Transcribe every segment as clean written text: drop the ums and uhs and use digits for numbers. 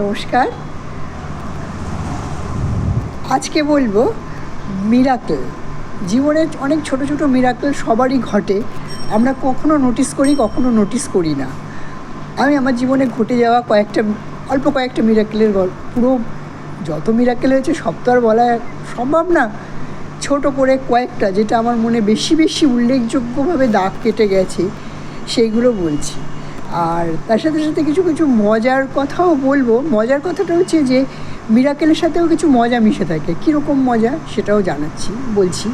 নমস্কার। আজকে বলবো মিরাকেল। জীবনে অনেক ছোট ছোট মিরাকেল সবারই ঘটে, আমরা কখনো নোটিস করি, কখনো নোটিস করি না। আমি আমার জীবনে ঘটে যাওয়া অল্প কয়েকটা মিরাকেলের গল্প, পুরো যত মিরাকেল হয়েছে সব তো আর বলা সম্ভব না, ছোট করে কয়েকটা যেটা আমার মনে বেশি বেশি উল্লেখযোগ্যভাবে দাগ কেটে গেছে সেইগুলো বলছি। আর তার সাথে সাথে কিছু কিছু মজার কথাও বলবো। মজার কথাটা হচ্ছে যে মিরাকেলের সাথেও কিছু মজা মিশে থাকে। কীরকম মজা সেটাও বলছি।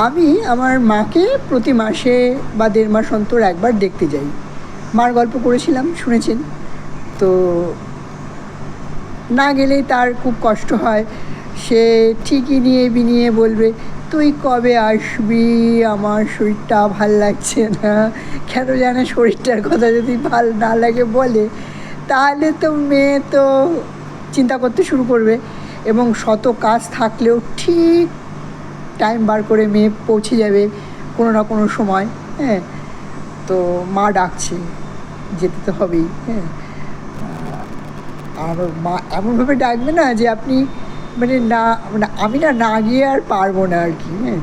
আমি আমার মাকে প্রতি মাসে বা 1.5 মাস অন্তর একবার দেখতে যাই। মার গল্প করেছিলাম, শুনেছেন তো। না গেলেই তার খুব কষ্ট হয়। সে ঠিকই নিয়ে বলবে, তুই কবে আসবি, আমার শরীরটা ভাল লাগছে না। কেন জানে শরীরটার কথা যদি ভাল না লাগে বলে, তাহলে তো মেয়ে তো চিন্তা করতে শুরু করবে, এবং শত কাজ থাকলেও ঠিক টাইম বার করে মেয়ে পৌঁছে যাবে কোনো না কোনো সময়। হ্যাঁ, তো মা ডাকছে, যেতে তো হবেই। হ্যাঁ, আর মা এমনভাবে ডাকবে না যে আপনি আমি না গিয়ে আর পারবো না আর কি। হ্যাঁ,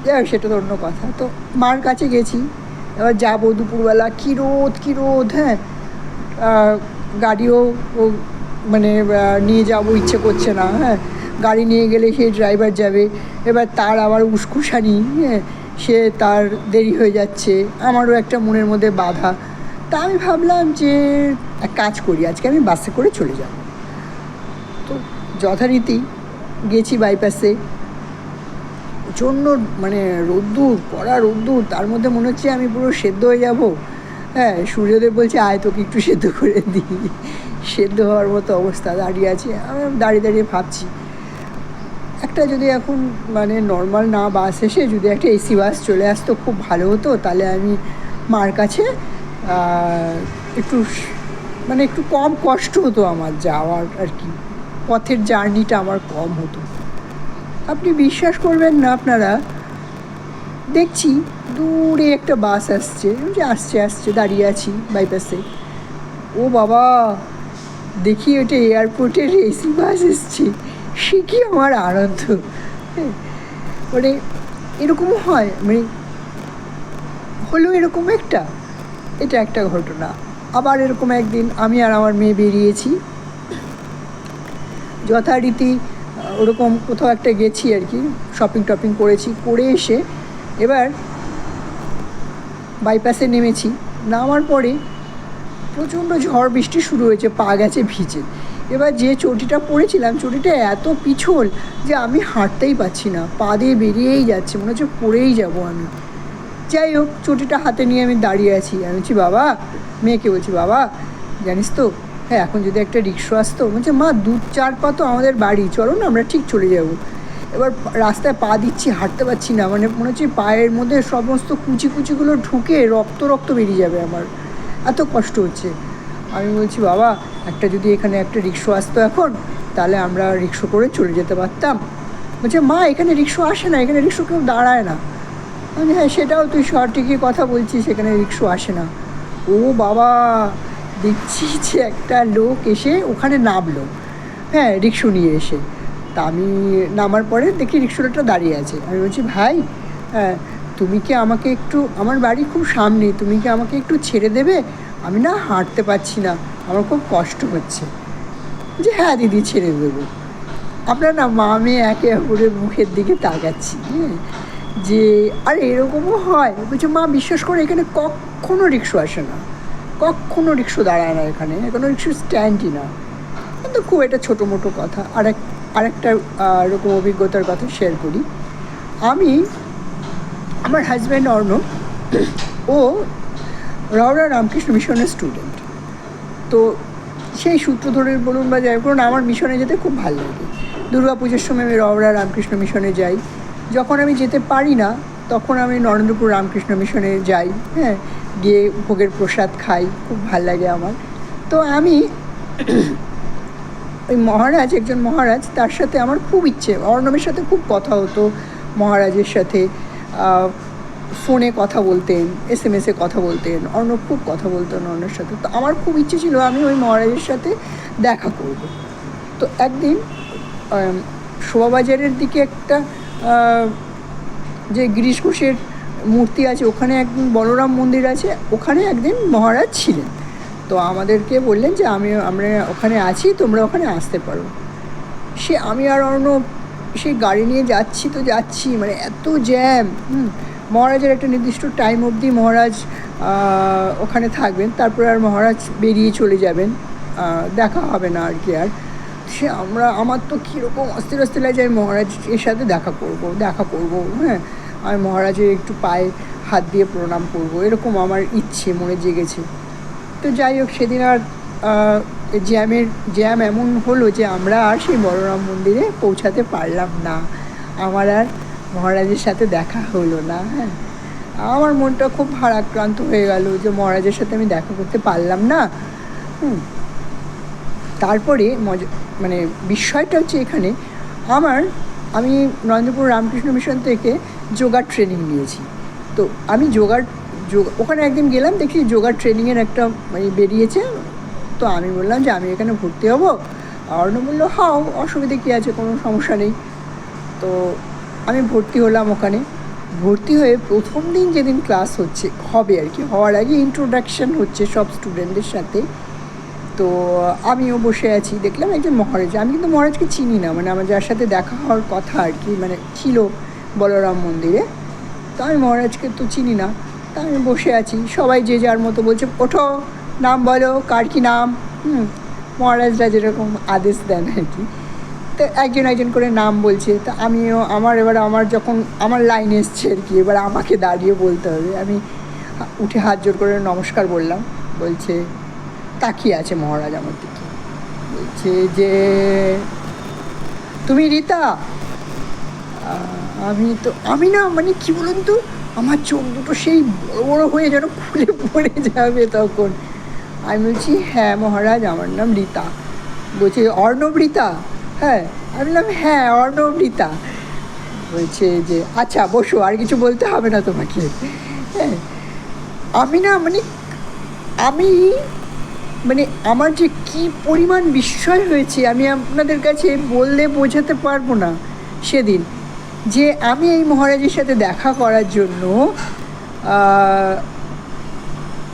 যাই, সেটা তো অন্য কথা। তো মার কাছে গেছি, এবার যাবো দুপুরবেলা, কী রোদ। হ্যাঁ, গাড়িও নিয়ে যাবো ইচ্ছে করছে না। হ্যাঁ, গাড়ি নিয়ে গেলে সেই ড্রাইভার যাবে, এবার তার আবার উস্কুসানি। হ্যাঁ, তার দেরি হয়ে যাচ্ছে, আমারও একটা মনের মধ্যে বাধা। তা আমি ভাবলাম যে এক কাজ করি, আজকে আমি বাসে করে চলে যাব। তো যথারীতি গেছি বাইপাসে। প্রচণ্ড কড়া রোদ্দুর, তার মধ্যে মনে হচ্ছে আমি পুরো সেদ্ধ হয়ে যাব। হ্যাঁ, সূর্যদেব বলছে আয়, তোকে একটু সেদ্ধ করে দিই। সেদ্ধ হওয়ার মতো অবস্থা, দাঁড়িয়ে আছি। আমি দাঁড়িয়ে ভাবছি, একটা যদি এখন নর্মাল না বাস এসে যদি একটা এসি বাস চলে আসতো খুব ভালো হতো, তাহলে আমি মার কাছে একটু কম কষ্ট হতো আমার যাওয়ার আর কি, পথের জার্নিটা আমার কম হতো। আপনি বিশ্বাস করবেন না, আপনারা, দেখছি দূরে একটা বাস আসছে, আসছে, দাঁড়িয়ে আছি বাইপাসে। ও বাবা, দেখি ওটা এয়ারপোর্টের এসি বাস এসছে। সে কি আমার আনন্দ! এরকমও হয়, হলো এরকম এটা একটা ঘটনা। আবার এরকম একদিন আমি আর আমার মেয়ে বেরিয়েছি, যথারীতি ওরকম কোথাও একটা গেছি আর কি, শপিং করেছি, করে এসে এবার বাইপাসে নেমেছি। নামার পরে প্রচণ্ড ঝড় বৃষ্টি শুরু হয়েছে, পা গেছে ভিজে। এবার যে চটিটা পরেছিলাম, চটিটা এত পিছল যে আমি হাঁটতেই পারছি না, পা দিয়ে বেরিয়েই যাচ্ছে, মনে হচ্ছে পড়েই যাব আমি। যাই হোক, চটিটা হাতে নিয়ে আমি দাঁড়িয়ে আছি। আমি বলছি, বাবা, মেয়েকে বলছি, বাবা জানিস তো, হ্যাঁ, এখন যদি একটা রিক্সা আসতো। বলছে, মা 2-4 পা তো আমাদের বাড়ি, চলো না, আমরা ঠিক চলে যাব। এবার রাস্তায় পা দিচ্ছি, হাঁটতে পারছি না, মনে হচ্ছে পায়ের মধ্যে সমস্ত কুচিগুলো ঢুকে রক্ত বেরিয়ে যাবে, আমার এত কষ্ট হচ্ছে। আমি বলছি, বাবা, যদি এখানে একটা রিক্সা আসতো এখন, তাহলে আমরা রিক্সা করে চলে যেতে পারতাম। বলছে, মা, এখানে রিক্সা আসে না, এখানে রিক্সা কেউ দাঁড়ায় না। আমি, হ্যাঁ, সেটাও তুই সঠিকই কথা বলছিস, সেখানে রিক্সা আসে না। ও বাবা, দেখছি যে একটা লোক এসে ওখানে নামলো, হ্যাঁ, রিক্সা নিয়ে এসে। তা আমি নামার পরে দেখি রিক্সাটা দাঁড়িয়ে আছে। আমি বলছি, ভাই, হ্যাঁ, তুমি কি আমাকে একটু, আমার বাড়ি খুব সামনে, তুমি কি আমাকে একটু ছেড়ে দেবে? আমি না হাঁটতে পারছি না, আমার খুব কষ্ট হচ্ছে। যে, হ্যাঁ দিদি, ছেড়ে দেবো। আপনার না মা মেয়ে একে অপরের মুখের দিকে তাকাচ্ছি। হ্যাঁ, যে আর এরকমও হয়। বলছে, মা, বিশ্বাস করে এখানে কখনো রিক্সা আসে না, কখনো রিক্সা দাঁড়ায় না, এখানে কোনো রিক্সা স্ট্যান্ডই না। কিন্তু খুব একটা ছোটো মোটো কথা। আরেকটা এরকম অভিজ্ঞতার কথা শেয়ার করি। আমার হাজব্যান্ড অর্ণব, ও রাওড়া রামকৃষ্ণ মিশনের স্টুডেন্ট। তো সেই সূত্র ধরে বলুন বা যাই বলুন, আমার মিশনে যেতে খুব ভালো লাগে। দুর্গাপুজোর সময় আমি রাওড়া রামকৃষ্ণ মিশনে যাই। যখন আমি যেতে পারি না, তখন আমি নরেন্দ্রপুর রামকৃষ্ণ মিশনে যাই। হ্যাঁ, গিয়ে ভোগের প্রসাদ খাই, খুব ভাল লাগে আমার। তো আমি ওই একজন মহারাজ, তার সাথে আমার খুব ইচ্ছে, অর্ণবের সাথে খুব কথা হতো মহারাজের সাথে। ফোনে কথা বলতেন, SMS-এ কথা বলতেন, অর্ণব খুব কথা বলতেন অর্ণবের সাথে। তো আমার খুব ইচ্ছে ছিল আমি ওই মহারাজের সাথে দেখা করব। তো একদিন শোভাবাজারের দিকে একটা যে গিরিশ ঘোষের মূর্তি আছে ওখানে একদিন বলরাম মন্দির আছে, ওখানে একদিন মহারাজ ছিলেন। তো আমাদেরকে বললেন যে আমরা ওখানে আছি, তোমরা ওখানে আসতে পারো। আমি আর অর্ণব সেই গাড়ি নিয়ে যাচ্ছি, মানে এত জ্যাম। মহারাজের একটা নির্দিষ্ট টাইম অবধি মহারাজ ওখানে থাকবেন, তারপর আর মহারাজ বেরিয়ে চলে যাবেন, দেখা হবে না আর কি। আর আমার তো কীরকম অস্থির লাগে যে আমি মহারাজের সাথে দেখা করব। হ্যাঁ, আমি মহারাজের একটু পায়ে হাত দিয়ে প্রণাম করব, এরকম আমার ইচ্ছে মনে জেগেছে। তো যাই হোক, সেদিন আর জ্যাম এমন হলো যে আমরা আর সেই বলরাম মন্দিরে পৌঁছাতে পারলাম না, আমার আর মহারাজের সাথে দেখা হলো না। হ্যাঁ, আমার মনটা খুব ভারাক্রান্ত হয়ে গেল যে মহারাজের সাথে আমি দেখা করতে পারলাম না। তারপরে মানে বিষয়টা হচ্ছে এখানে আমি নরেন্দ্রপুর রামকৃষ্ণ মিশন থেকে যোগার ট্রেনিং নিয়েছি। তো আমি ওখানে একদিন গেলাম, দেখি যোগার ট্রেনিংয়ের একটা মানে বেরিয়েছে। তো আমি বললাম যে আমি এখানে ভর্তি হবো। অর্ণব বললো হাও, অসুবিধে কী আছে, কোনো সমস্যা নেই। তো আমি ভর্তি হলাম ওখানে। ভর্তি হয়ে প্রথম দিন যেদিন ক্লাস হবে আর কি, হওয়ার আগে ইন্ট্রোডাকশান হচ্ছে সব স্টুডেন্টদের সাথে। তো আমিও বসে আছি, দেখলাম একজন মহারাজ। আমি কিন্তু মহারাজকে চিনি না, মানে আমার যার সাথে দেখা হওয়ার কথা আর কি, মানে ছিল বলরাম মন্দিরে। তো আমি মহারাজকে তো চিনি না। তা আমি বসে আছি, সবাই যে যার মতো বলছে ওঠো, নাম বলো, কার কী নাম। মহারাজরা যেরকম আদেশ দেন আর কি। তো একজন করে নাম বলছে। তো আমিও আমার যখন আমার লাইন এসছে আর কি, এবার আমাকে দাঁড়িয়ে বলতে হবে। আমি উঠে হাত জোর করে নমস্কার বললাম। বলছে, তাকিয়ে আছে মহারাজ আমার দিকে, বলছে যে তুমি রীতা? আমি না, মানে কি বলুন তো, আমার চোখ দুটো সেই বড় হয়ে যেন খুলে পড়ে যাবে তখন। আমি বলছি হ্যাঁ মহারাজ, আমার নাম রীতা। বলছে অর্ণব রীতা? হ্যাঁ। আমি বললাম হ্যাঁ, অর্ণব রীতা। বলছে যে আচ্ছা বসো, আর কিছু বলতে হবে না তোমাকে। হ্যাঁ, মানে আমার যে কী পরিমাণ বিস্ময় হয়েছে আমি আপনাদের কাছে বললে বোঝাতে পারবো না। সেদিন যে আমি এই মহারাজের সাথে দেখা করার জন্য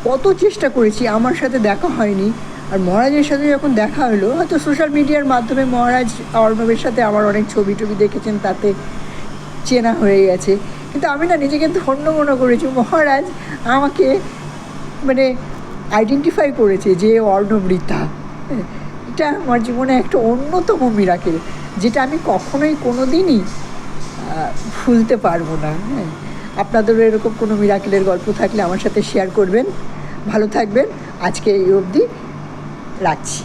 কত চেষ্টা করেছি, আমার সাথে দেখা হয়নি। আর মহারাজের সাথে যখন দেখা হলো, হয়তো সোশ্যাল মিডিয়ার মাধ্যমে মহারাজ অর্ণবের সাথে আমার অনেক ছবি দেখেছেন, তাতে চেনা হয়ে গেছে। কিন্তু আমি না নিজেকে ধন্য মনে করেছি, মহারাজ আমাকে মানে আইডেন্টিফাই করেছে যে অর্ণব রীতা। এটা আমার জীবনে একটা অন্যতম মিরাকেল, যেটা আমি কখনোই কোনো দিনই ভুলতে পারবো না। হ্যাঁ, আপনাদেরও এরকম কোনো মিরাকেলের গল্প থাকলে আমার সাথে শেয়ার করবেন। ভালো থাকবেন। আজকে এই অবধি রাখছি।